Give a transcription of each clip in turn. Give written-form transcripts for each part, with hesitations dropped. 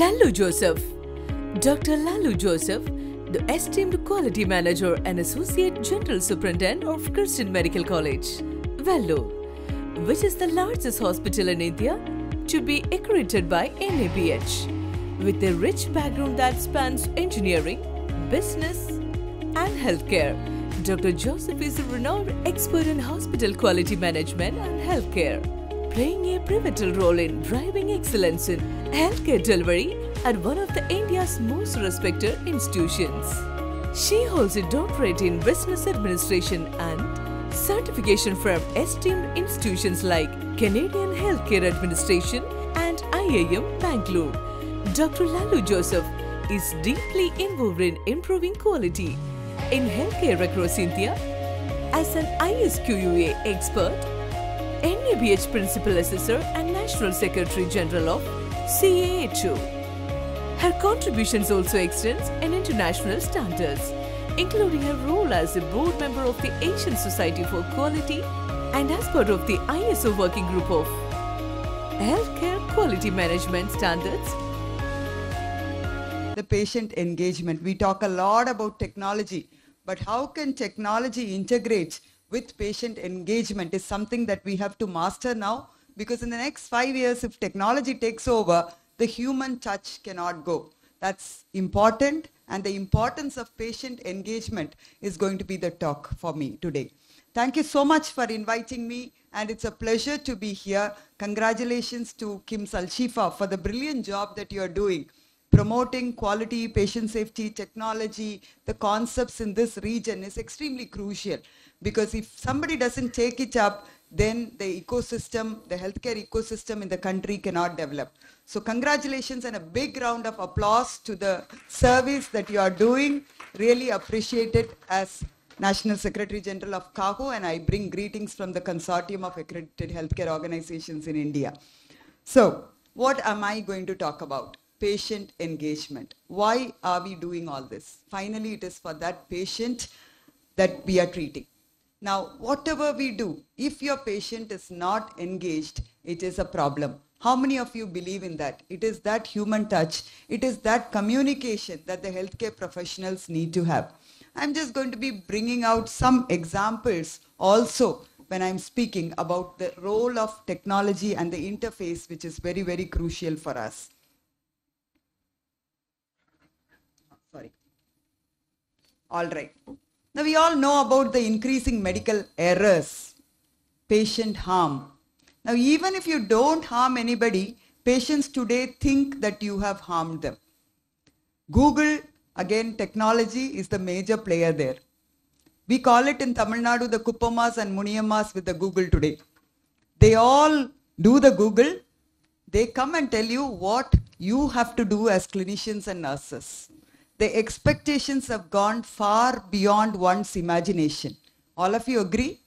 Lallu Joseph. Dr. Lallu Joseph, the esteemed Quality Manager and Associate General Superintendent of Christian Medical College, Vellore, which is the largest hospital in India to be accredited by NABH, with a rich background that spans engineering, business, and healthcare. Dr. Joseph is a renowned expert in hospital quality management and healthcare, playing a pivotal role in driving excellence in healthcare delivery at one of India's most respected institutions. She holds a doctorate in business administration and certification from esteemed institutions like Canadian Healthcare Administration and IIM Bangalore. Dr. Lallu Joseph is deeply involved in improving quality in healthcare across India as an ISQUA expert, NABH Principal Assessor and National Secretary General of CAHO. Her contributions also extend in international standards, including her role as a board member of the Asian Society for Quality and as part of the ISO Working Group of Healthcare Quality Management Standards. The patient engagement. We talk a lot about technology, but how can technology integrate with patient engagement is something that we have to master now, because in the next 5 years, if technology takes over, the human touch cannot go. That's important, and the importance of patient engagement is going to be the talk for me today. Thank you so much for inviting me, and it's a pleasure to be here. Congratulations to KIMS Alshifa for the brilliant job that you are doing, promoting quality, patient safety, technology. The concepts in this region is extremely crucial, because if somebody doesn't take it up, then the ecosystem, the healthcare ecosystem in the country cannot develop. So congratulations and a big round of applause to the service that you are doing. Really appreciate it as National Secretary General of CAHO, and I bring greetings from the Consortium of Accredited Healthcare Organizations in India. So what am I going to talk about? Patient engagement. Why are we doing all this? Finally, it is for that patient that we are treating. Now, whatever we do, if your patient is not engaged, it is a problem. How many of you believe in that? It is that human touch. It is that communication that the healthcare professionals need to have. I'm just going to be bringing out some examples also when I'm speaking about the role of technology and the interface, which is very, very crucial for us. Sorry. All right. Now, we all know about the increasing medical errors, patient harm. Now, even if you don't harm anybody, patients today think that you have harmed them. Google, again, technology is the major player there. We call it in Tamil Nadu the Kuppamas and Muniyammas with the Google today. They all do the Google. They come and tell you what you have to do as clinicians and nurses. The expectations have gone far beyond one's imagination. All of you agree?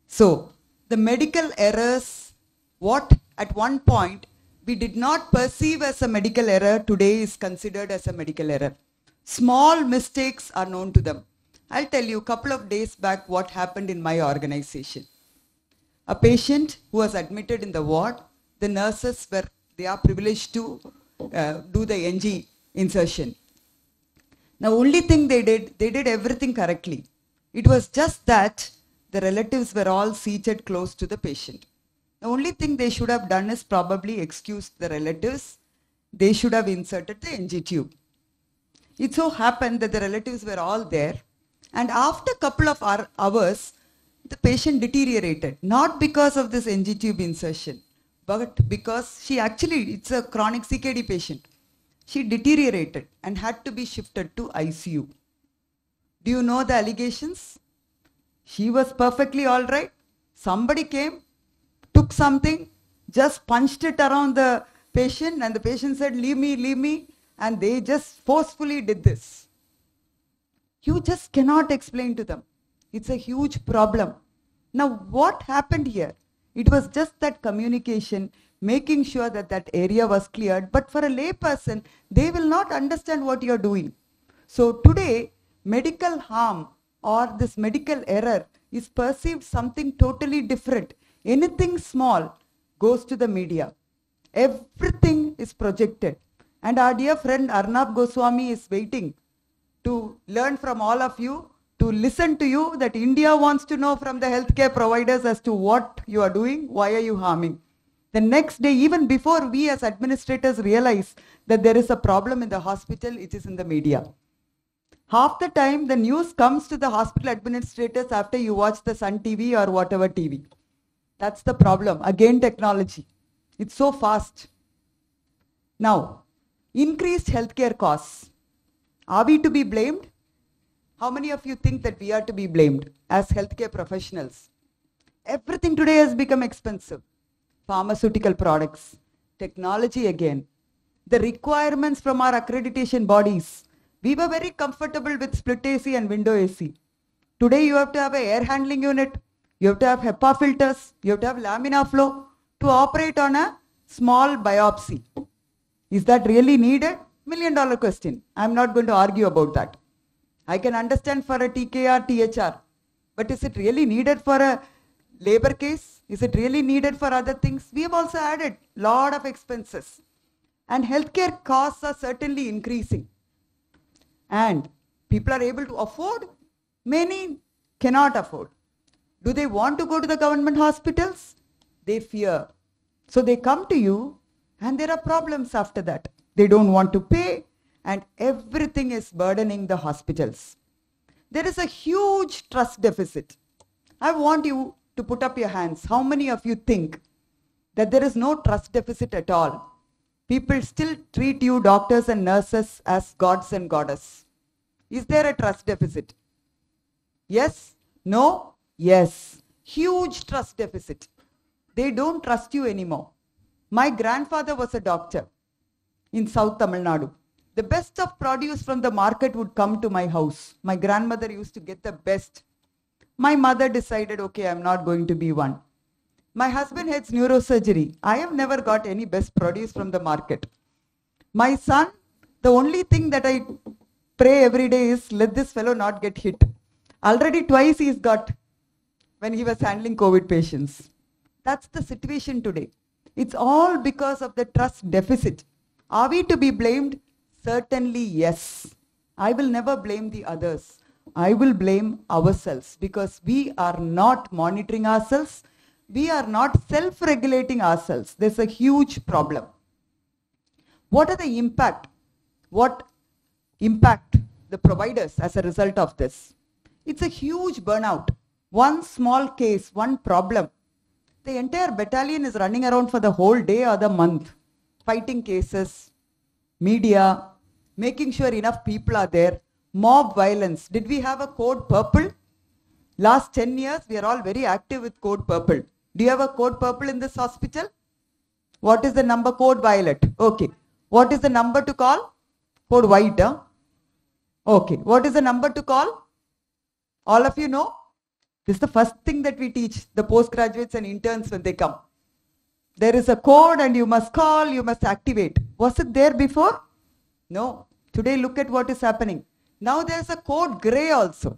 So, the medical errors, what at one point we did not perceive as a medical error, today is considered as a medical error. Small mistakes are known to them. I'll tell you a couple of days back what happened in my organization. A patient who was admitted in the ward, the nurses they are privileged to do the NG insertion. Now, only thing they did everything correctly. It was just that the relatives were all seated close to the patient. The only thing they should have done is probably excused the relatives. They should have inserted the NG tube. It so happened that the relatives were all there, and after a couple of hours, the patient deteriorated, not because of this NG tube insertion, but because it's a chronic CKD patient. She deteriorated and had to be shifted to ICU. Do you know the allegations? She was perfectly all right. Somebody came, took something, just punched it around the patient, and the patient said, leave me, and they just forcefully did this. You just cannot explain to them. It's a huge problem. Now, what happened here? It was just that communication, making sure that that area was cleared. But for a lay person, they will not understand what you're doing. So today, medical harm or this medical error is perceived something totally different. Anything small goes to the media. Everything is projected. And our dear friend Arnab Goswami is waiting to learn from all of you, to listen to you, that India wants to know from the healthcare providers as to what you are doing, why are you harming. The next day, even before we as administrators realize that there is a problem in the hospital, it is in the media. Half the time, the news comes to the hospital administrators after you watch the Sun TV or whatever TV. That's the problem. Again, technology. It's so fast. Now, increased healthcare costs. Are we to be blamed? How many of you think that we are to be blamed as healthcare professionals? Everything today has become expensive. Pharmaceutical products, technology again, the requirements from our accreditation bodies. We were very comfortable with split AC and window AC. Today you have to have an air handling unit, you have to have HEPA filters, you have to have laminar flow to operate on a small biopsy. Is that really needed? $1 million question. I'm not going to argue about that. I can understand for a TKR, THR, but is it really needed for a labor case? Is it really needed for other things? We have also added a lot of expenses. And healthcare costs are certainly increasing. And people are able to afford. Many cannot afford. Do they want to go to the government hospitals? They fear. So they come to you and there are problems after that. They don't want to pay and everything is burdening the hospitals. There is a huge trust deficit. I want you to put up your hands. How many of you think that there is no trust deficit at all? People still treat you doctors and nurses as gods and goddess. Is there a trust deficit? Yes? No? Yes. Huge trust deficit. They don't trust you anymore. My grandfather was a doctor in South Tamil Nadu. The best of produce from the market would come to my house. My grandmother used to get the best. My mother decided, okay, I'm not going to be one. My husband heads neurosurgery. I have never got any best produce from the market. My son, the only thing that I pray every day is let this fellow not get hit. Already twice he's got when he was handling COVID patients. That's the situation today. It's all because of the trust deficit. Are we to be blamed? Certainly yes. I will never blame the others. I will blame ourselves because we are not monitoring ourselves. We are not self-regulating ourselves. There's a huge problem. What are the impact? What impact the providers as a result of this? It's a huge burnout. One small case, one problem. The entire battalion is running around for the whole day or the month, fighting cases, media, making sure enough people are there. Mob violence. Did we have a code purple? Last 10 years, we are all very active with code purple. Do you have a code purple in this hospital? What is the number? Code violet. Okay. What is the number to call? Code white. Huh? Okay. What is the number to call? All of you know? This is the first thing that we teach the postgraduates and interns when they come. There is a code and you must call, you must activate. Was it there before? No. Today look at what is happening. Now there is a code grey also.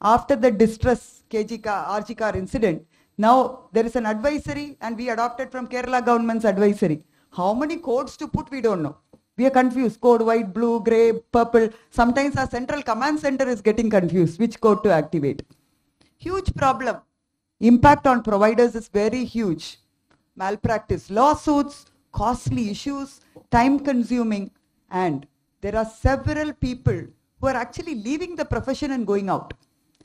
After the distress RG car incident, now there is an advisory and we adopted from Kerala government's advisory. How many codes to put we don't know. We are confused. Code white, blue, grey, purple. Sometimes our central command center is getting confused which code to activate. Huge problem. Impact on providers is very huge. Malpractice lawsuits, costly issues, time consuming, and there are several people who are actually leaving the profession and going out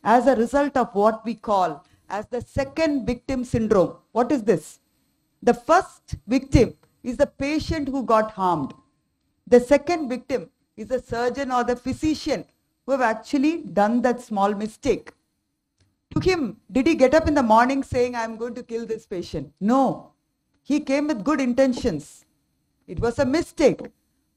as a result of what we call as the second victim syndrome. What is this? The first victim is the patient who got harmed. The second victim is the surgeon or the physician who have actually done that small mistake. To him, did he get up in the morning saying, I'm going to kill this patient? No. He came with good intentions. It was a mistake.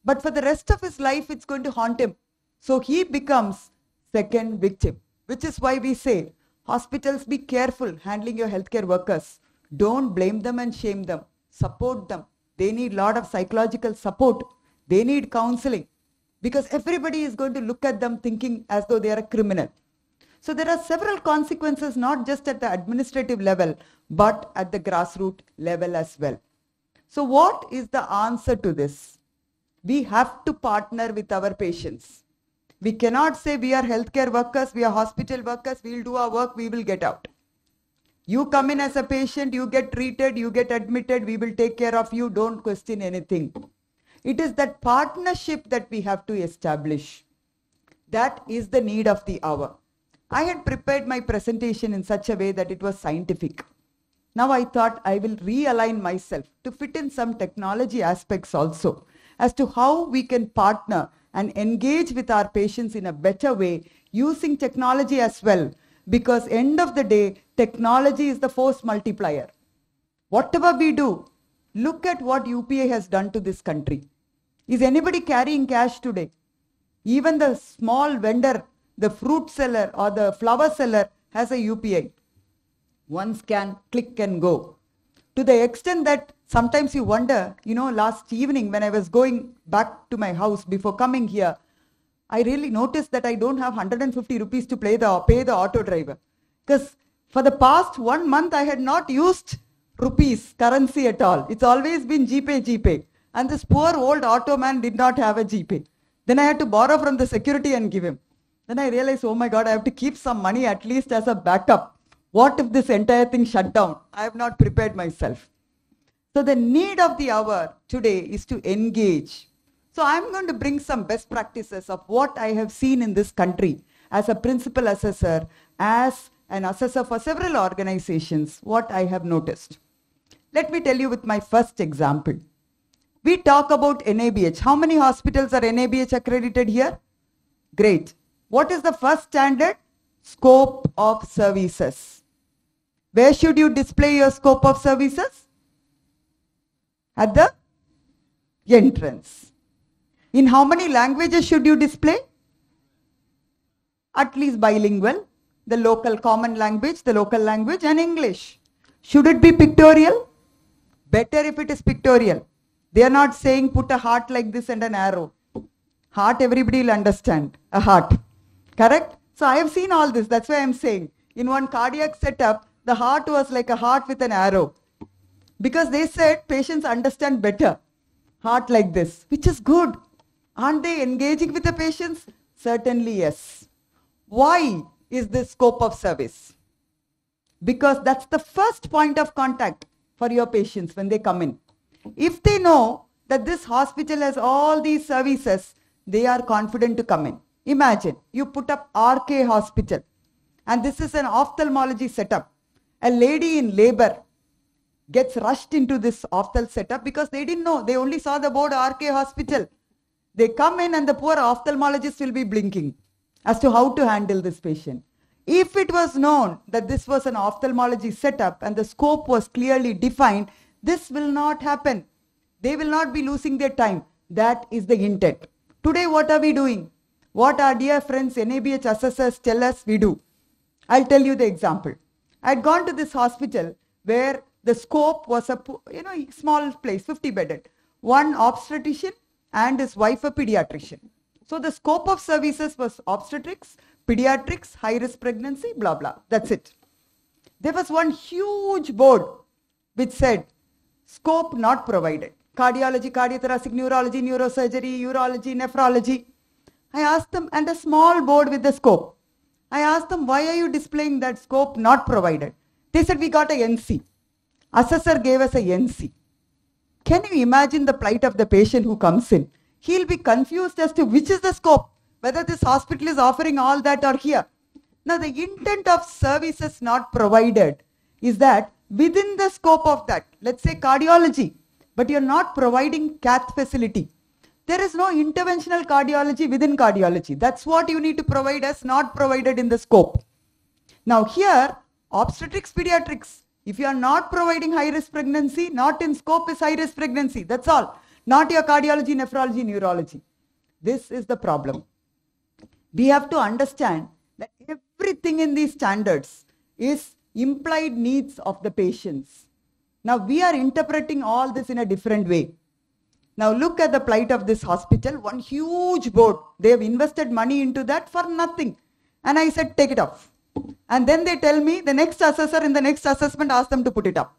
But for the rest of his life, it's going to haunt him. So he becomes second victim, which is why we say, hospitals, be careful handling your healthcare workers. Don't blame them and shame them. Support them. They need a lot of psychological support. They need counseling because everybody is going to look at them thinking as though they are a criminal. So there are several consequences, not just at the administrative level, but at the grassroots level as well. So what is the answer to this? We have to partner with our patients. We cannot say we are healthcare workers, we are hospital workers, we will do our work, we will get out. You come in as a patient, you get treated, you get admitted, we will take care of you, don't question anything. It is that partnership that we have to establish. That is the need of the hour. I had prepared my presentation in such a way that it was scientific. Now I thought I will realign myself to fit in some technology aspects also as to how we can partner and engage with our patients in a better way using technology as well, because end of the day, technology is the force multiplier. Whatever we do, look at what UPI has done to this country. Is anybody carrying cash today? Even the small vendor, the fruit seller or the flower seller has a UPI. One scan, click and go. To the extent that sometimes you wonder, last evening when I was going back to my house before coming here, I really noticed that I don't have 150 rupees to pay the auto driver. Because for the past 1 month, I had not used rupees, currency at all. It's always been GPay. And this poor old auto man did not have a GPay. Then I had to borrow from the security and give him. Then I realized, oh my God, I have to keep some money at least as a backup. What if this entire thing shut down? I have not prepared myself. So the need of the hour today is to engage. So I'm going to bring some best practices of what I have seen in this country as a principal assessor, as an assessor for several organizations, what I have noticed. Let me tell you with my first example. We talk about NABH. How many hospitals are NABH accredited here? Great. What is the first standard? Scope of services. Where should you display your scope of services? At the entrance. In how many languages should you display? At least bilingual. The local common language, the local language and English. Should it be pictorial? Better if it is pictorial. They are not saying put a heart like this and an arrow. Heart everybody will understand. A heart. Correct? So I have seen all this. That's why I am saying. In one cardiac setup, the heart was like a heart with an arrow. Because they said patients understand better. Heart like this. Which is good. Aren't they engaging with the patients? Certainly yes. Why is this scope of service? Because that's the first point of contact for your patients when they come in. If they know that this hospital has all these services, they are confident to come in. Imagine you put up RK Hospital and this is an ophthalmology setup. A lady in labor gets rushed into this ophthalm setup because they didn't know. They only saw the board RK Hospital. They come in and the poor ophthalmologist will be blinking as to how to handle this patient. If it was known that this was an ophthalmology setup and the scope was clearly defined, this will not happen. They will not be losing their time. That is the intent. Today, what are we doing? What our dear friends NABH assessors tell us we do. I'll tell you the example. I had gone to this hospital where the scope was a small place, 50 bedded. One obstetrician and his wife a pediatrician. So the scope of services was obstetrics, pediatrics, high-risk pregnancy, blah, blah. That's it. There was one huge board which said, scope not provided. Cardiology, cardiothoracic, neurology, neurosurgery, urology, nephrology. I asked them, and a small board with the scope. I asked them, why are you displaying that scope not provided? They said, we got a NC. Assessor gave us a NC. Can you imagine the plight of the patient who comes in? He'll be confused as to which is the scope, whether this hospital is offering all that or here. Now, the intent of services not provided is that within the scope of that, let's say cardiology, but you're not providing cath facility. There is no interventional cardiology within cardiology. That's what you need to provide as not provided in the scope. Now here, obstetrics, pediatrics, if you are not providing high-risk pregnancy, not in scope is high-risk pregnancy. That's all. Not your cardiology, nephrology, neurology. This is the problem. We have to understand that everything in these standards is implied needs of the patients. Now we are interpreting all this in a different way. Now look at the plight of this hospital, one huge board. They have invested money into that for nothing. And I said, take it off. And then they tell me the next assessor in the next assessment asked them to put it up.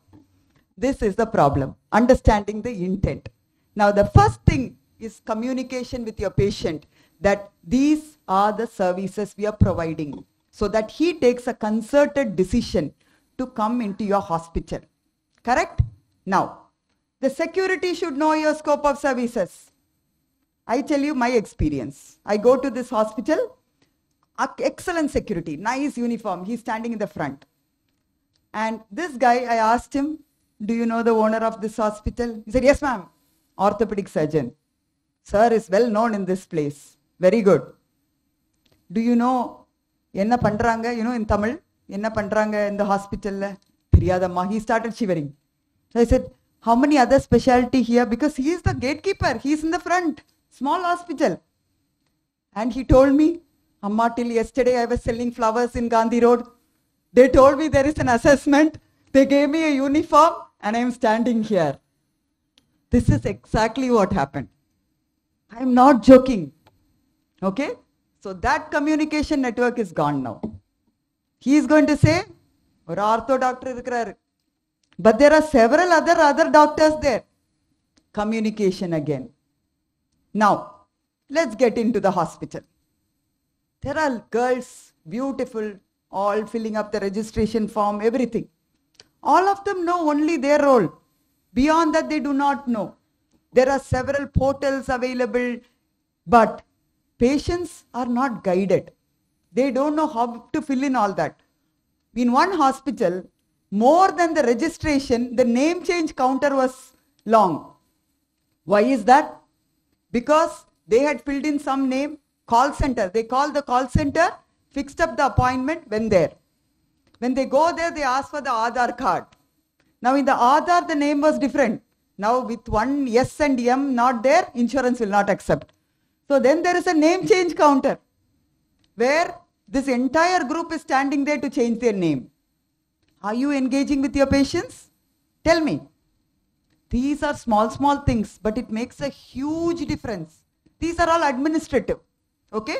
This is the problem, understanding the intent. Now the first thing is communication with your patient that these are the services we are providing, so that he takes a concerted decision to come into your hospital. Correct? Now, the security should know your scope of services. I tell you my experience. I go to this hospital, excellent security, nice uniform. He's standing in the front. And this guy, I asked him, do you know the owner of this hospital? He said, yes, ma'am. Orthopedic surgeon. Sir is well known in this place. Very good. Do you know, enna pandranga, you know, in Tamil, enna pandranga in the hospital? Theriyadamma. He started shivering. So I said, how many other specialty here? Because he is the gatekeeper. He is in the front. Small hospital. And he told me, Amma, till yesterday I was selling flowers in Gandhi Road. They told me there is an assessment. They gave me a uniform and I am standing here. This is exactly what happened. I am not joking. Okay? So that communication network is gone now. He is going to say, or ortho doctor irukkaru. But there are several other doctors there. Communication again. Now, let's get into the hospital. There are girls, beautiful, all filling up the registration form, everything. All of them know only their role. Beyond that, they do not know. There are several portals available, but patients are not guided. They don't know how to fill in all that. In one hospital, more than the registration, the name change counter was long. Why is that? Because they had filled in some name, call center. They called the call center, fixed up the appointment, went there. When they go there, they ask for the Aadhaar card. Now in the Aadhaar, the name was different. Now with one S and M not there, insurance will not accept. So then there is a name change counter where this entire group is standing there to change their name. Are you engaging with your patients? Tell me. These are small things, but it makes a huge difference. These are all administrative. Okay?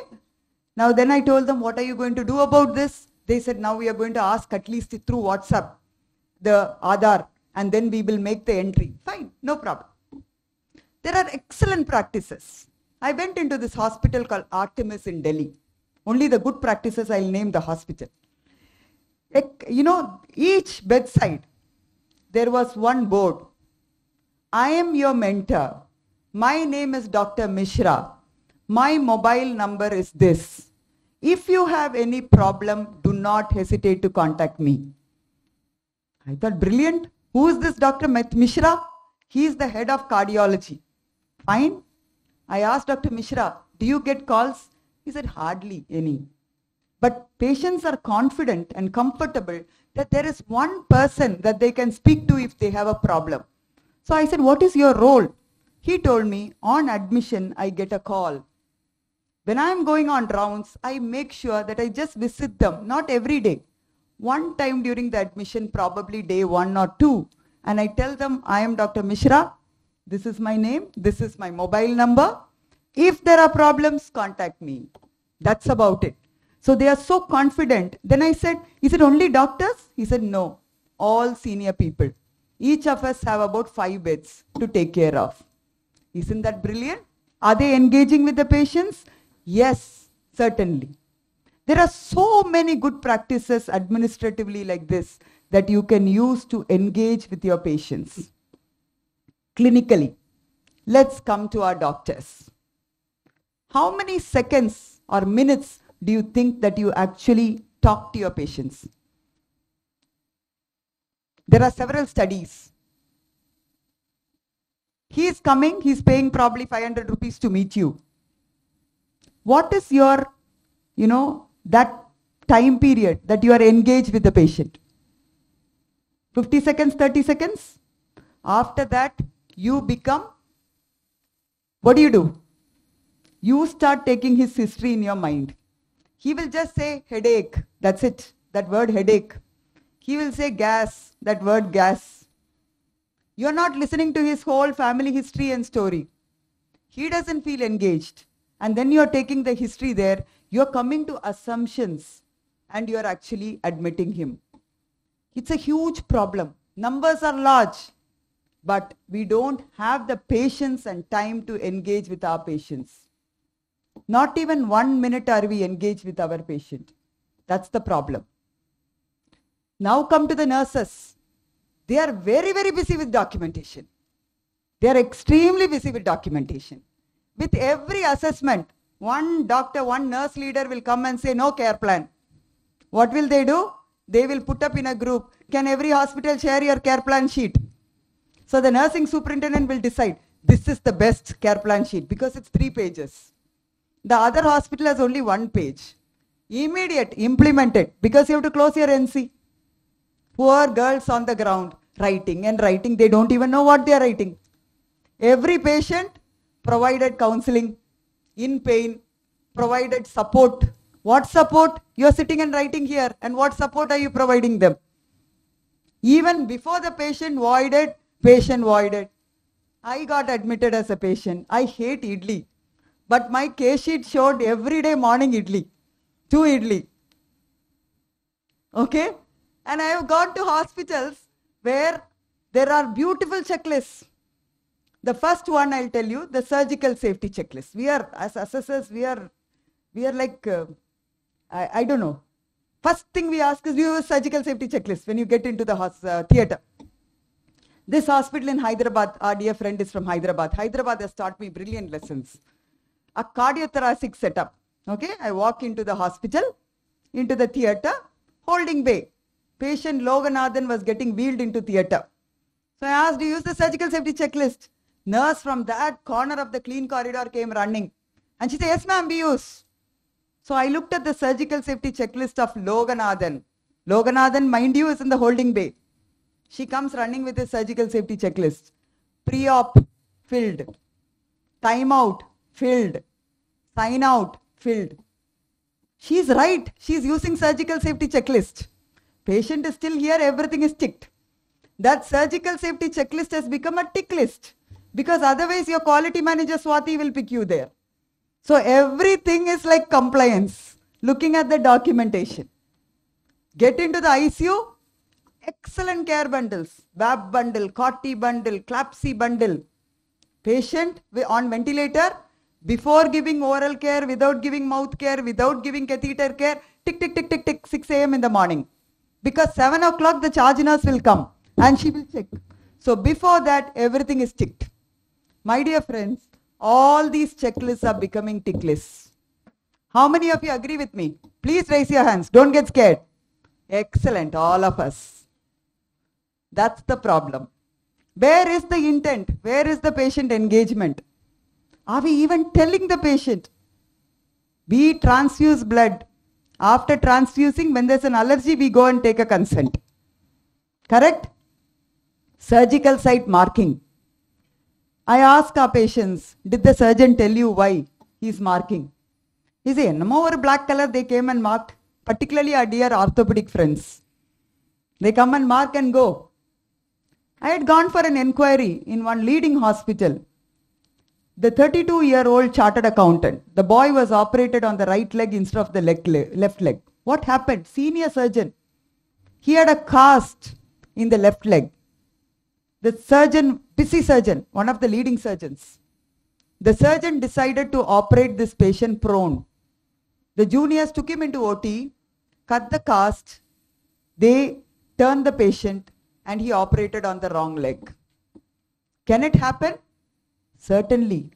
Now then I told them, what are you going to do about this? They said, now we are going to ask at least through WhatsApp the Aadhaar, and then we will make the entry. Fine, no problem. There are excellent practices. I went into this hospital called Artemis in Delhi. Only the good practices I'll name the hospital. You know, each bedside, there was one board. I am your mentor. My name is Dr. Mishra. My mobile number is this. If you have any problem, do not hesitate to contact me. I thought, brilliant. Who is this Dr. Mishra? He is the head of cardiology. Fine. I asked Dr. Mishra, do you get calls? He said, hardly any. But patients are confident and comfortable that there is one person that they can speak to if they have a problem. So I said, what is your role? He told me, on admission, I get a call. When I am going on rounds, I make sure that I just visit them, not every day. One time during the admission, probably day 1 or 2, and I tell them, I am Dr. Mishra. This is my name. This is my mobile number. If there are problems, contact me. That's about it. So they are so confident. Then I said, is it only doctors? He said, no, all senior people. Each of us have about 5 beds to take care of. Isn't that brilliant? Are they engaging with the patients? Yes, certainly. There are so many good practices administratively like this that you can use to engage with your patients. Clinically, let's come to our doctors. How many seconds or minutes do you think that you actually talk to your patients? There are several studies. He is coming, he is paying probably 500 rupees to meet you. What is your, that time period that you are engaged with the patient? 50 seconds, 30 seconds? After that, you become, what do? You start taking his history in your mind. He will just say headache, that's it, that word headache. He will say gas, that word gas. You are not listening to his whole family history and story. He doesn't feel engaged. And then you are taking the history there, you are coming to assumptions and you are actually admitting him. It's a huge problem. Numbers are large. but we don't have the patience and time to engage with our patients. Not even 1 minute are we engaged with our patient. That's the problem. Now come to the nurses. They are very, very busy with documentation. They are extremely busy with documentation. With every assessment, one doctor, one nurse leader will come and say, no care plan. What will they do? They will put up in a group, can every hospital share your care plan sheet? So the nursing superintendent will decide, this is the best care plan sheet because it's 3 pages. The other hospital has only 1 page. Immediate, implement it because you have to close your NC. Poor girls on the ground, writing and writing, they don't even know what they are writing. Every patient provided counseling, in pain, provided support. What support? You are sitting and writing here, and what support are you providing them? Even before the patient voided, I got admitted as a patient. I hate idli, but my case sheet showed every day morning idli, 2 idli. Okay? And I have gone to hospitals where there are beautiful checklists. The first one I'll tell you, the surgical safety checklist. We are, as assessors, we are like, I don't know. First thing we ask is, do you have a surgical safety checklist when you get into the theatre? This hospital in Hyderabad, our dear friend is from Hyderabad. Hyderabad has taught me brilliant lessons. A cardiothoracic setup. Okay, I walk into the hospital, into the theatre, holding bay. Patient Loganathan was getting wheeled into theatre. So I asked, do you use the surgical safety checklist? Nurse from that corner of the clean corridor came running. And she said, yes ma'am, we use. So I looked at the surgical safety checklist of Loganathan. Loganathan, mind you, is in the holding bay. She comes running with a surgical safety checklist. Pre-op, filled. Time out, filled. Sign out, filled. She's right. She's using surgical safety checklist. Patient is still here, everything is ticked. That surgical safety checklist has become a tick list. Because otherwise your quality manager Swati will pick you there. So everything is like compliance. Looking at the documentation. Get into the ICU. Excellent care bundles. BAB bundle, COTI bundle, CLAPSI bundle. Patient on ventilator. Before giving oral care, without giving mouth care, without giving catheter care. Tick, tick, tick, tick, tick. 6 a.m. in the morning. Because 7 o'clock the charge nurse will come. And she will check. So before that everything is ticked. My dear friends, all these checklists are becoming tick lists. How many of you agree with me? Please raise your hands. Don't get scared. Excellent, all of us. That's the problem. Where is the intent? Where is the patient engagement? Are we even telling the patient? We transfuse blood. After transfusing, when there's an allergy, we go and take a consent. Correct? Surgical site marking. I ask our patients, did the surgeon tell you why he's marking? He said, no, over black color they came and marked, particularly our dear orthopedic friends. They come and mark and go. I had gone for an inquiry in one leading hospital. The 32-year-old chartered accountant, the boy was operated on the right leg instead of the left leg. What happened? Senior surgeon. He had a cast in the left leg. The surgeon, busy surgeon, one of the leading surgeons. The surgeon decided to operate this patient prone. The juniors took him into OT, cut the cast, they turned the patient and he operated on the wrong leg. Can it happen? Certainly.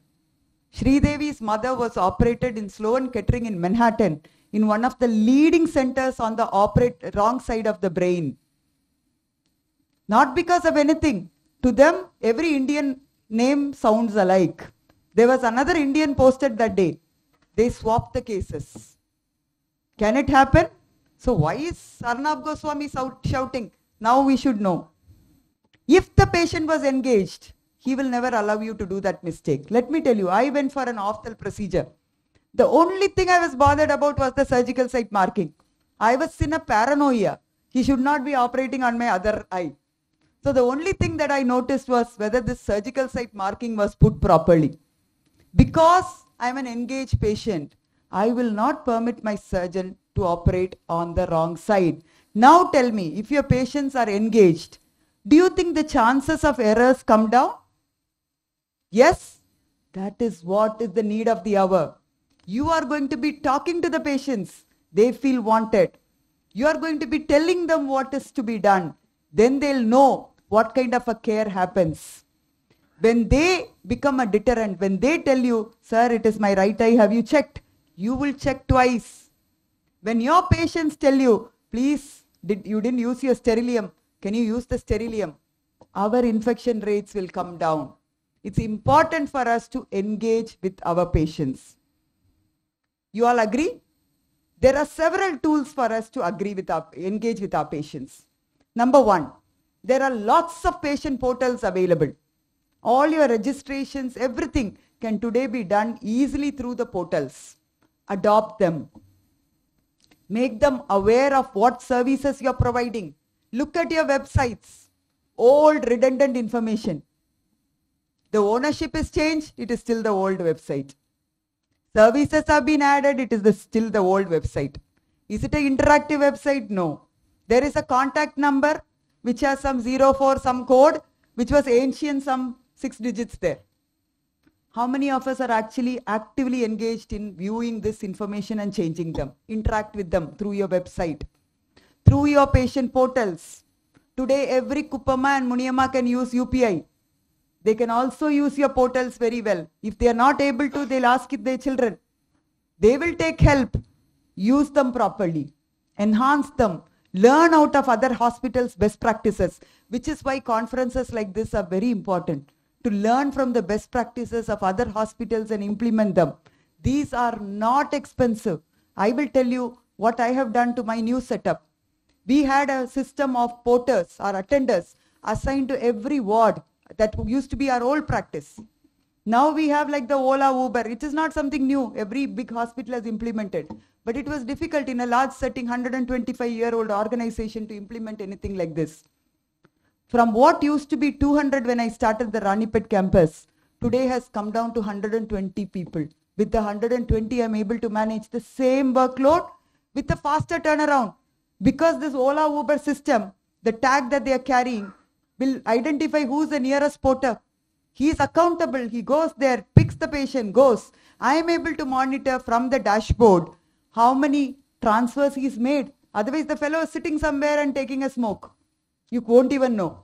Sridevi's mother was operated in Sloan Kettering in Manhattan in one of the leading centers on the wrong side of the brain. Not because of anything. To them, every Indian name sounds alike. There was another Indian posted that day. They swapped the cases. Can it happen? So why is Arnab Goswami shouting? Now we should know. If the patient was engaged, he will never allow you to do that mistake. Let me tell you, I went for an ophthal procedure. The only thing I was bothered about was the surgical site marking. I was in a paranoia. He should not be operating on my other eye. So the only thing that I noticed was whether this surgical site marking was put properly. Because I am an engaged patient, I will not permit my surgeon to operate on the wrong side. Now tell me, if your patients are engaged, do you think the chances of errors come down? Yes, that is what is the need of the hour. You are going to be talking to the patients. They feel wanted. You are going to be telling them what is to be done. Then they'll know what kind of a care happens. When they become a deterrent, when they tell you, sir, it is my right eye, have you checked? You will check twice. When your patients tell you, please, you didn't use your sterilium, can you use the sterilium? Our infection rates will come down. It's important for us to engage with our patients. You all agree? There are several tools for us to engage with our patients. Number one, there are lots of patient portals available. All your registrations, everything can today be done easily through the portals. Adopt them. Make them aware of what services you're providing. Look at your websites. Old redundant information. The ownership is changed, it is still the old website. Services have been added, it is still the old website. Is it an interactive website? No. There is a contact number which has some 04, some code, which was ancient, some 6 digits there. How many of us are actually actively engaged in viewing this information and changing them? Interact with them through your website, through your patient portals. Today, every Kuppama and Muniyama can use UPI. They can also use your portals very well. If they are not able to, they'll ask their children. They will take help. Use them properly. Enhance them. Learn out of other hospitals' best practices, which is why conferences like this are very important. To learn from the best practices of other hospitals and implement them. These are not expensive. I will tell you what I have done to my new setup. We had a system of porters or attenders assigned to every ward. That used to be our old practice. Now we have like the Ola, Uber. It is not something new. Every big hospital has implemented. But it was difficult in a large setting, 125-year-old organization to implement anything like this. From what used to be 200 when I started the Ranipet campus, today has come down to 120 people. With the 120, I'm able to manage the same workload with a faster turnaround. Because this Ola, Uber system, the tag that they are carrying, will identify who's the nearest porter. He is accountable. He goes there, picks the patient, goes. I am able to monitor from the dashboard how many transfers he's made. Otherwise, the fellow is sitting somewhere and taking a smoke. You won't even know.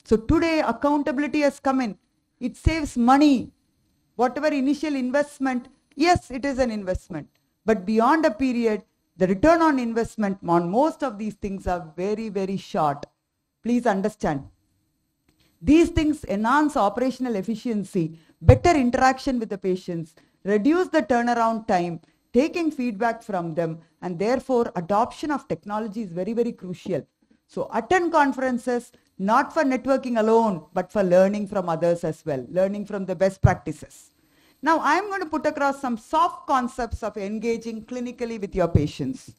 So today, accountability has come in. It saves money. Whatever initial investment, yes, it is an investment. But beyond a period, the return on investment on most of these things are very, very short. Please understand. These things enhance operational efficiency, better interaction with the patients, reduce the turnaround time, taking feedback from them, and therefore adoption of technology is very, very crucial. So attend conferences, not for networking alone, but for learning from others as well, learning from the best practices. Now I'm going to put across some soft concepts of engaging clinically with your patients.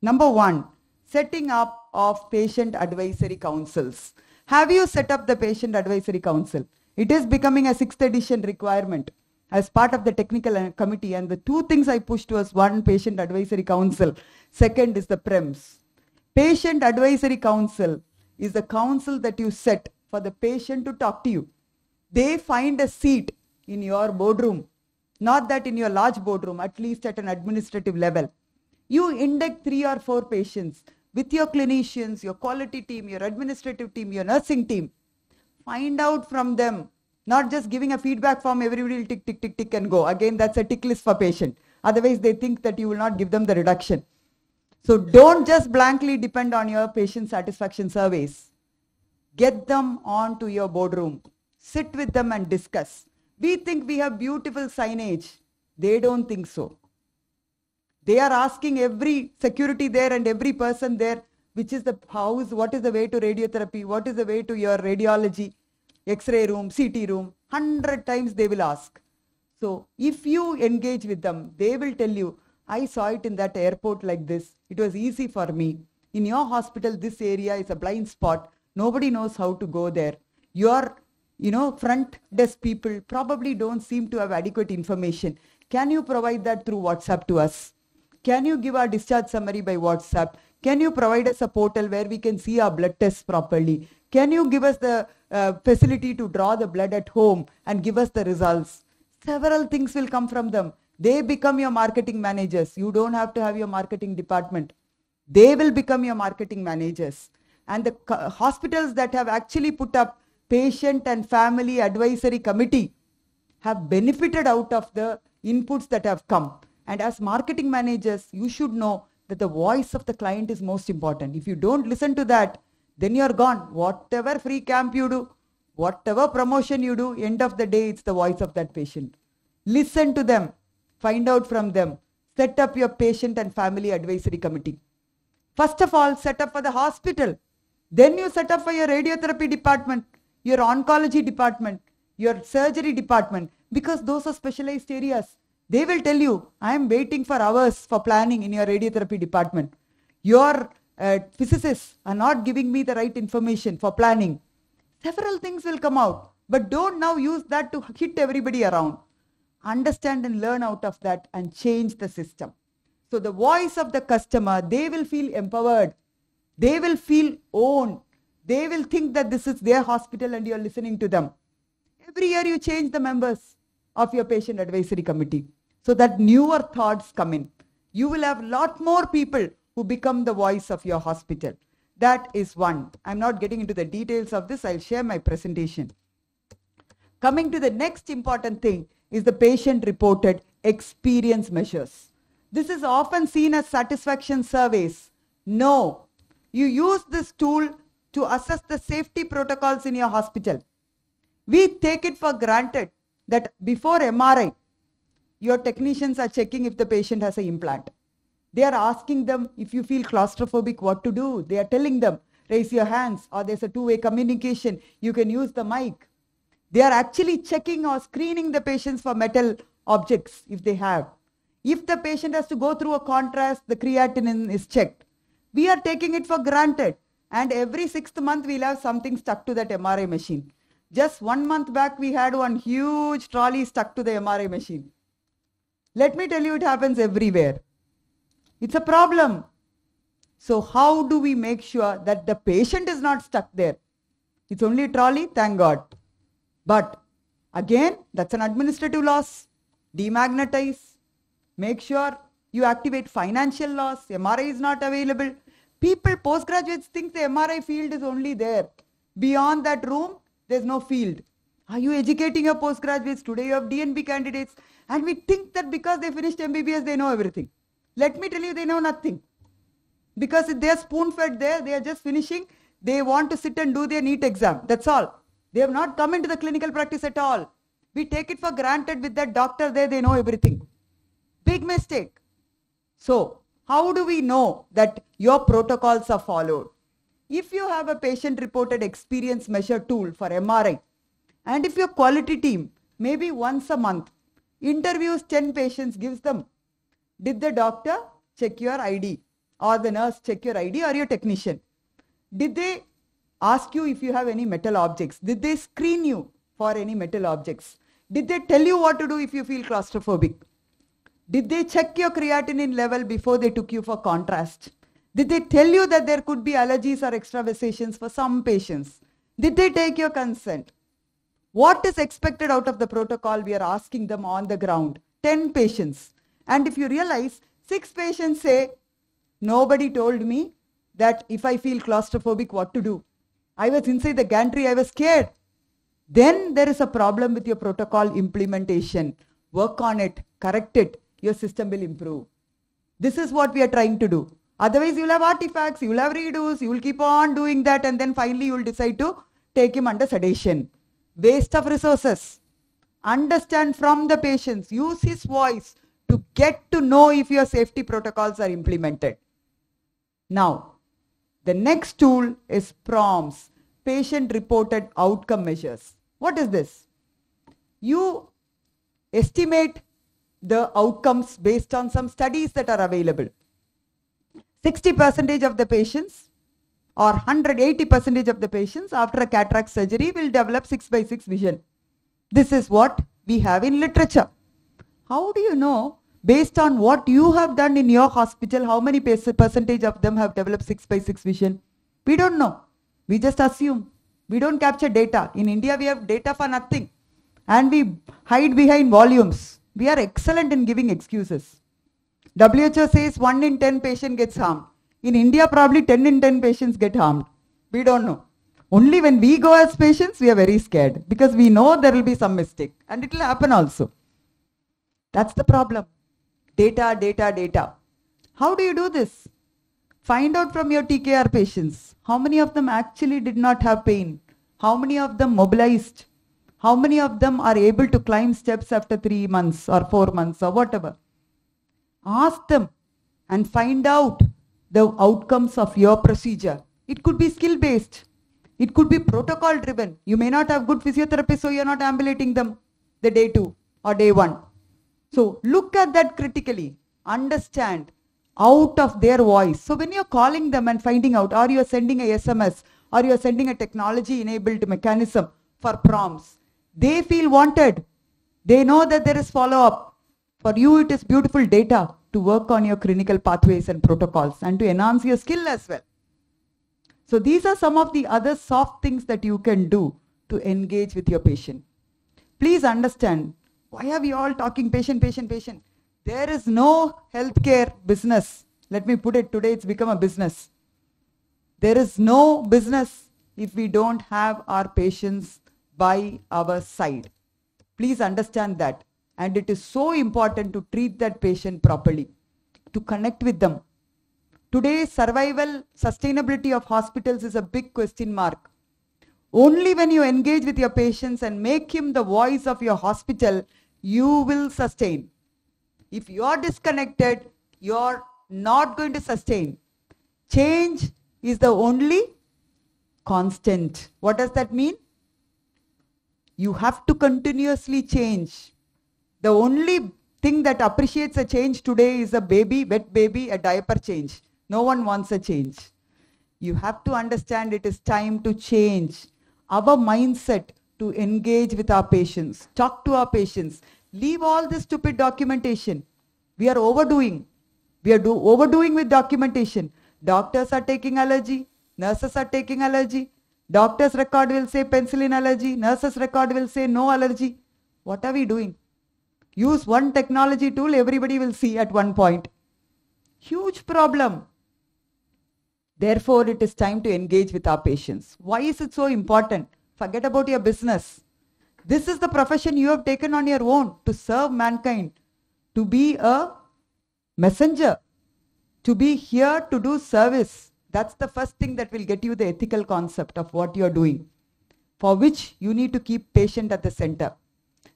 Number one, setting up of patient advisory councils. Have you set up the patient advisory council? It is becoming a 6th edition requirement as part of the technical committee, and the two things I pushed was one, patient advisory council. Second is the PREMS. Patient advisory council is the council that you set for the patient to talk to you. They find a seat in your boardroom, not that in your large boardroom, at least at an administrative level. You induct 3 or 4 patients with your clinicians, your quality team, your administrative team, your nursing team. Find out from them, not just giving a feedback form, everybody will tick, tick, tick, tick and go. Again, that's a tick list for patient. Otherwise, they think that you will not give them the reduction. So don't just blankly depend on your patient satisfaction surveys. Get them on to your boardroom. Sit with them and discuss. We think we have beautiful signage. They don't think so. They are asking every security there and every person there, which is the house, what is the way to radiotherapy, what is the way to your radiology, X-ray room, CT room, 100 times they will ask. So if you engage with them, they will tell you, I saw it in that airport like this. It was easy for me. In your hospital, this area is a blind spot. Nobody knows how to go there. Your, front desk people probably don't seem to have adequate information. Can you provide that through WhatsApp to us? Can you give our discharge summary by WhatsApp? Can you provide us a portal where we can see our blood tests properly? Can you give us the facility to draw the blood at home and give us the results? Several things will come from them. They become your marketing managers. You don't have to have your marketing department. They will become your marketing managers. And the hospitals that have actually put up patient and family advisory committee have benefited out of the inputs that have come. And as marketing managers, you should know that the voice of the client is most important. If you don't listen to that, then you're gone. Whatever free camp you do, whatever promotion you do, end of the day, it's the voice of that patient. Listen to them. Find out from them. Set up your patient and family advisory committee. First of all, set up for the hospital. Then you set up for your radiotherapy department, your oncology department, your surgery department, because those are specialized areas. They will tell you, I am waiting for hours for planning in your radiotherapy department. Your physicists are not giving me the right information for planning. Several things will come out, but don't now use that to hit everybody around. Understand and learn out of that and change the system. So the voice of the customer, they will feel empowered. They will feel owned. They will think that this is their hospital and you're listening to them. Every year you change the members of your patient advisory committee so that newer thoughts come in. You will have a lot more people who become the voice of your hospital. That is one. I'm not getting into the details of this. I'll share my presentation. Coming to the next important thing is the patient reported experience measures. This is often seen as satisfaction surveys. No, you use this tool to assess the safety protocols in your hospital. We take it for granted that before MRI, your technicians are checking if the patient has an implant. They are asking them if you feel claustrophobic, what to do. They are telling them, raise your hands, or there's a two-way communication. You can use the mic. They are actually checking or screening the patients for metal objects if they have. If the patient has to go through a contrast, the creatinine is checked. We are taking it for granted. And every 6th month, we'll have something stuck to that MRI machine. Just 1 month back, we had one huge trolley stuck to the MRI machine. Let me tell you, it happens everywhere. It's a problem. So how do we make sure that the patient is not stuck there? It's only a trolley, thank God. But again, that's an administrative loss. Demagnetize. Make sure you activate financial loss. MRI is not available. People, postgraduates, think the MRI field is only there. Beyond that room, there's no field. Are you educating your postgraduates? Today you have DNB candidates. And we think that because they finished MBBS, they know everything. Let me tell you, they know nothing. Because if they are spoon-fed there, they are just finishing. They want to sit and do their NEET exam. That's all. They have not come into the clinical practice at all. We take it for granted with that doctor there, they know everything. Big mistake. So, how do we know that your protocols are followed? If you have a patient-reported experience measure tool for MRI, and if your quality team, maybe once a month, interviews 10 patients, gives them, did the doctor check your ID? Or the nurse check your ID or your technician? Did they ask you if you have any metal objects? Did they screen you for any metal objects? Did they tell you what to do if you feel claustrophobic? Did they check your creatinine level before they took you for contrast? Did they tell you that there could be allergies or extravasations for some patients? Did they take your consent? What is expected out of the protocol? We are asking them on the ground. 10 patients. And if you realize, 6 patients say, nobody told me that if I feel claustrophobic, what to do. I was inside the gantry, I was scared. Then there is a problem with your protocol implementation. Work on it, correct it, your system will improve. This is what we are trying to do. Otherwise, you will have artifacts, you will have redos, you will keep on doing that, and then finally you will decide to take him under sedation. Waste of resources. Understand from the patients. Use his voice to get to know if your safety protocols are implemented. Now, the next tool is PROMS, Patient Reported Outcome Measures. What is this? You estimate the outcomes based on some studies that are available. 60% of the patients or 180% of the patients after a cataract surgery will develop 6/6 vision. This is what we have in literature. How do you know, based on what you have done in your hospital, how many percentage of them have developed 6/6 vision? We don't know. We just assume. We don't capture data. In India, we have data for nothing. And we hide behind volumes. We are excellent in giving excuses. WHO says 1 in 10 patient gets harmed. In India, probably 10 in 10 patients get harmed. We don't know. Only when we go as patients, we are very scared because we know there will be some mistake and it will happen also. That's the problem. Data, data, data. How do you do this? Find out from your TKR patients. How many of them actually did not have pain? How many of them mobilized? How many of them are able to climb steps after 3 months or 4 months or whatever? Ask them and find out the outcomes of your procedure. It could be skill-based. It could be protocol-driven. You may not have good physiotherapists, so you're not ambulating them the day 2 or day 1. So look at that critically. Understand out of their voice. So when you're calling them and finding out, or you're sending a SMS, or you're sending a technology-enabled mechanism for prompts, they feel wanted. They know that there is follow-up. For you, it is beautiful data to work on your clinical pathways and protocols and to enhance your skill as well. So these are some of the other soft things that you can do to engage with your patient. Please understand, why are we all talking patient, patient, patient? There is no healthcare business. Let me put it, today it's become a business. There is no business if we don't have our patients by our side. Please understand that. And it is so important to treat that patient properly, to connect with them. Today, survival, sustainability of hospitals is a big question mark. Only when you engage with your patients and make him the voice of your hospital, you will sustain. If you are disconnected, you are not going to sustain. Change is the only constant. What does that mean? You have to continuously change. The only thing that appreciates a change today is a baby, wet baby, a diaper change. No one wants a change. You have to understand it is time to change our mindset to engage with our patients, talk to our patients, leave all this stupid documentation. We are overdoing. We are overdoing with documentation. Doctors are taking allergy, nurses are taking allergy. Doctor's record will say penicillin allergy, nurse's record will say no allergy. What are we doing? Use one technology tool, everybody will see at one point. Huge problem. Therefore, it is time to engage with our patients. Why is it so important? Forget about your business. This is the profession you have taken on your own to serve mankind, to be a messenger, to be here to do service. That's the first thing that will get you the ethical concept of what you are doing, for which you need to keep patient at the center.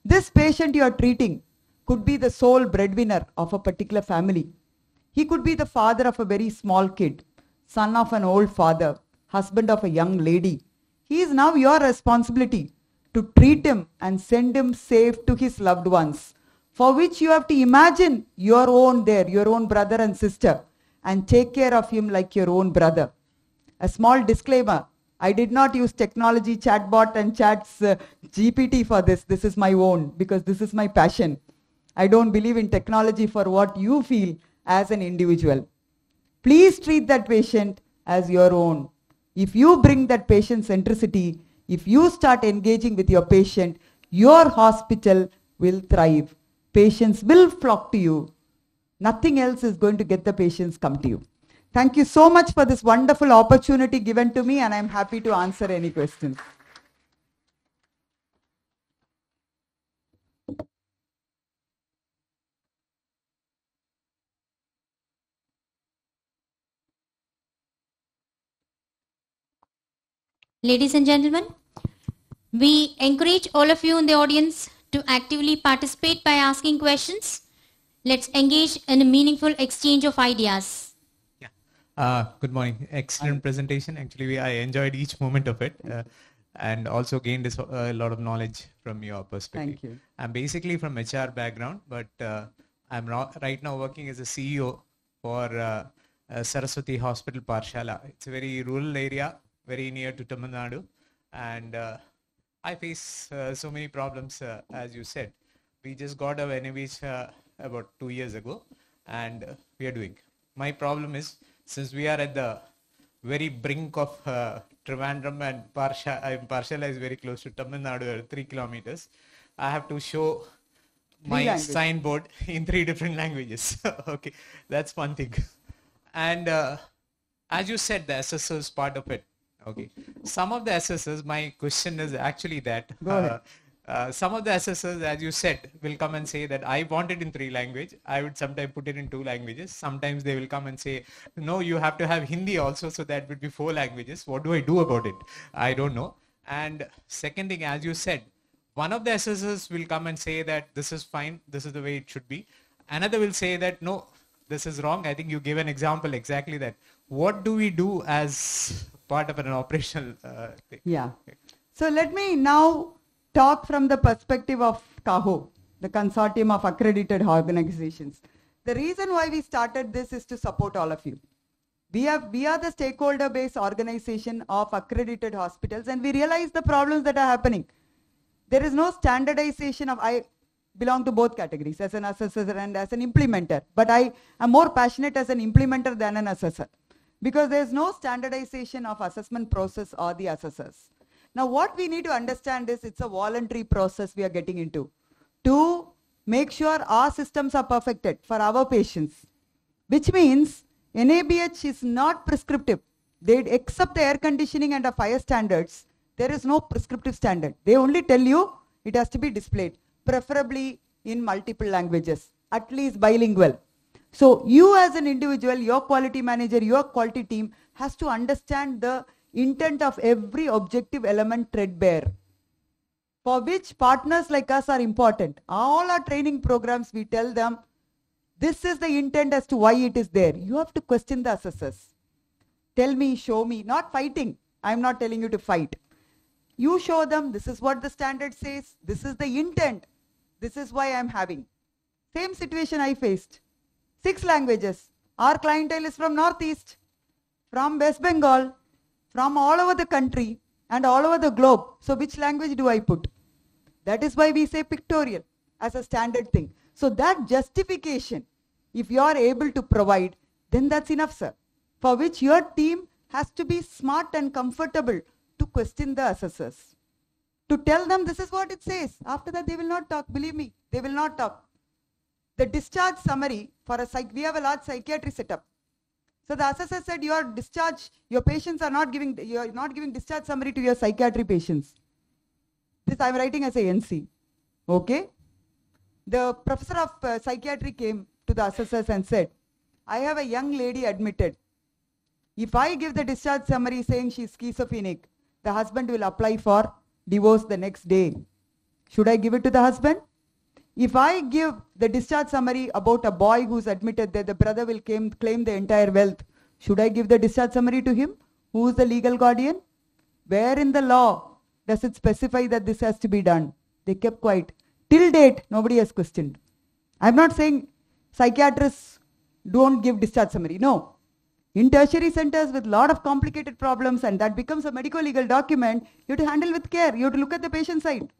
This patient you are treating could be the sole breadwinner of a particular family. He could be the father of a very small kid, son of an old father, husband of a young lady. He is now your responsibility to treat him and send him safe to his loved ones, for which you have to imagine your own there, your own brother and sister, and take care of him like your own brother. A small disclaimer, I did not use technology, chatbot and chats GPT for this. This is my own because this is my passion. I don't believe in technology for what you feel as an individual. Please treat that patient as your own. If you bring that patient centricity, if you start engaging with your patient, your hospital will thrive. Patients will flock to you. Nothing else is going to get the patients come to you. Thank you so much for this wonderful opportunity given to me, and I'm happy to answer any questions. Ladies and gentlemen, we encourage all of you in the audience to actively participate by asking questions. Let's engage in a meaningful exchange of ideas. Yeah. Good morning. Excellent presentation. Actually, I enjoyed each moment of it and also gained a lot of knowledge from your perspective. Thank you. I'm basically from HR background, but I'm right now working as a CEO for Saraswati Hospital Parshala. It's a very rural area, very near to Tamil Nadu, and I face so many problems, as you said. We just got our NABH about 2 years ago, and we are doing. My problem is, since we are at the very brink of Trivandrum and Parshala is very close to Tamil Nadu, 3 kilometers. I have to show my signboard in 3 different languages. Okay, that's one thing. And as you said, the assessor is part of it. Okay, some of the assessors, my question is actually that some of the assessors, as you said, will come and say that I want it in 3 languages. I would sometimes put it in 2 languages. Sometimes they will come and say, no, you have to have Hindi also, so that would be 4 languages. What do I do about it? I don't know. And second thing, as you said, one of the assessors will come and say that this is fine, this is the way it should be. Another will say that, no, this is wrong. I think you gave an example exactly that. What do we do as part of an operational thing? Yeah. So let me now talk from the perspective of CAHO, the Consortium of Accredited Organizations. The reason why we started this is to support all of you. We are the stakeholder-based organization of accredited hospitals, and we realize the problems that are happening. There is no standardization of, I belong to both categories, as an assessor and as an implementer, but I am more passionate as an implementer than an assessor, because there is no standardization of assessment process or the assessors. Now what we need to understand is it's a voluntary process we are getting into to make sure our systems are perfected for our patients, which means NABH is not prescriptive. They accept the air conditioning and the fire standards. There is no prescriptive standard. They only tell you it has to be displayed, preferably in multiple languages, at least bilingual. So you as an individual, your quality manager, your quality team has to understand the intent of every objective element threadbare, for which partners like us are important. All our training programs, we tell them, this is the intent as to why it is there. You have to question the assessors. Tell me, show me, not fighting. I'm not telling you to fight. You show them, this is what the standard says, this is the intent, this is why I'm having. Same situation I faced. 6 languages. Our clientele is from Northeast, from West Bengal, from all over the country and all over the globe. So which language do I put? That is why we say pictorial as a standard thing. So that justification, if you are able to provide, then that's enough, sir. For which your team has to be smart and comfortable to question the assessors, to tell them this is what it says. After that they will not talk, believe me, they will not talk. The discharge summary for we have a large psychiatry setup. So the assessor said your patients are not giving, you are not giving discharge summary to your psychiatry patients. This I am writing as a NC. Okay. The professor of psychiatry came to the assessors and said, I have a young lady admitted. If I give the discharge summary saying she is schizophrenic, the husband will apply for divorce the next day. Should I give it to the husband? If I give the discharge summary about a boy who's admitted that the brother will claim the entire wealth, should I give the discharge summary to him? Who is the legal guardian? Where in the law does it specify that this has to be done? They kept quiet. Till date, nobody has questioned. I'm not saying psychiatrists don't give discharge summary. No. In tertiary centers with a lot of complicated problems, and that becomes a medico-legal document, you have to handle with care. You have to look at the patient side.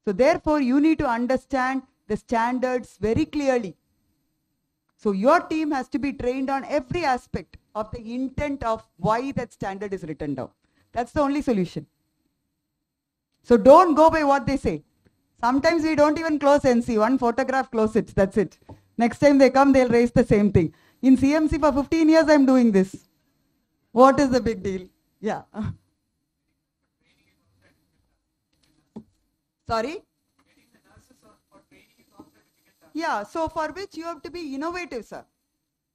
So therefore, you need to understand the standards very clearly. So your team has to be trained on every aspect of the intent of why that standard is written down. That's the only solution. So don't go by what they say. Sometimes we don't even close NC. One photograph close it. That's it. Next time they come, they'll raise the same thing. In CMC for 15 years, I'm doing this. What is the big deal? Yeah. Sorry? Yeah, so for which you have to be innovative, sir.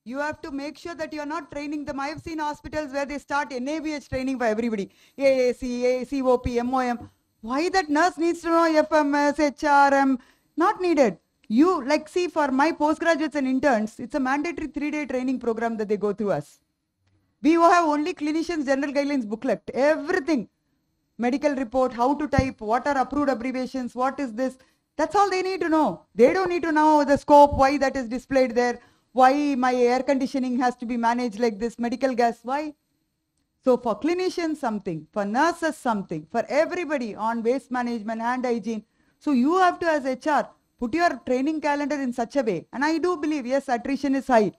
You have to make sure that you are not training them. I have seen hospitals where they start NABH training for everybody. AAC, COP, MOM. Why that nurse needs to know FMS, HRM? Not needed. You, like, see, for my postgraduates and interns, it's a mandatory 3-day training program that they go through us. We have only clinicians general guidelines booklet, everything. Medical report, how to type, what are approved abbreviations, what is this. That's all they need to know. They don't need to know the scope, why that is displayed there, why my air conditioning has to be managed like this, medical gas, why? So for clinicians something, for nurses something, for everybody on waste management, hand hygiene. So you have to, as HR, put your training calendar in such a way. And I do believe, yes, attrition is high.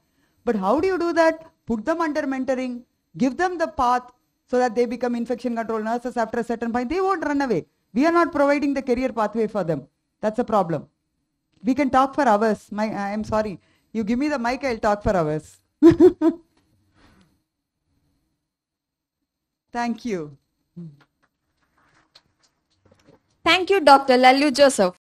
But how do you do that? Put them under mentoring, give them the path so that they become infection control nurses after a certain point. They won't run away. We are not providing the career pathway for them. That's a problem. We can talk for hours. I'm sorry. You give me the mic, I'll talk for hours. Thank you. Thank you, Dr. Lallu Joseph.